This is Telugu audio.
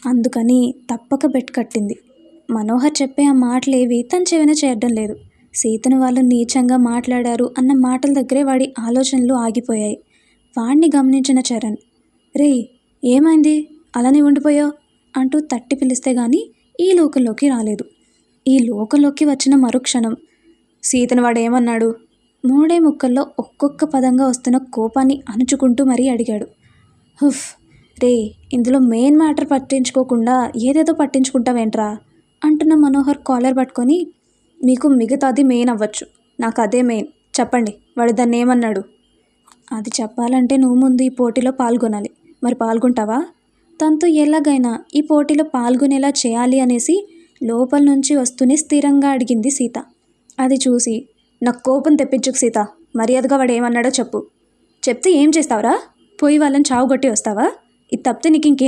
అందుకని తప్పక బెట్ కట్టింది. మనోహర్ చెప్పే ఆ మాటలేవి తన చెవిన చేరడం లేదు. సీతను వాళ్ళు నీచంగా మాట్లాడారు అన్న మాటల దగ్గరే వాడి ఆలోచనలు ఆగిపోయాయి. వాణ్ణి గమనించిన చరణ్, రే ఏమైంది అలానే ఉండిపోయావు అంటూ తట్టి పిలిస్తే గాని ఈ లోకంలోకి రాలేదు. ఈ లోకంలోకి వచ్చిన మరుక్షణం సీతను వాడేమన్నాడు? మూడే ముక్కల్లో ఒక్కొక్క పదంగా వస్తున్న కోపాన్ని అణుచుకుంటూ మరీ అడిగాడు. హుఫ్, రే ఇందులో మెయిన్ మ్యాటర్ పట్టించుకోకుండా ఏదేదో పట్టించుకుంటావేంట్రా అంటున్న మనోహర్ కాలర్ పట్టుకొని, మీకు మిగతాది మెయిన్ అవ్వచ్చు, నాకు అదే మెయిన్, చెప్పండి వాడు దాన్ని ఏమన్నాడు? అది చెప్పాలంటే నువ్వు ముందు ఈ పోటీలో పాల్గొనాలి. మరి పాల్గొంటావా? తనతో ఎలాగైనా ఈ పోటీలో పాల్గొనేలా చేయాలి అనేసి లోపల నుంచి వస్తూనే స్థిరంగా అడిగింది సీత. అది చూసి, నాకు కోపం తెప్పించుకు సీత, మర్యాదగా వాడు ఏమన్నాడో చెప్పు. చెప్తే ఏం చేస్తావురా? పోయి వాళ్ళని చావుగొట్టి వస్తావా? ఇది తప్పితే నీకు ఇంకేం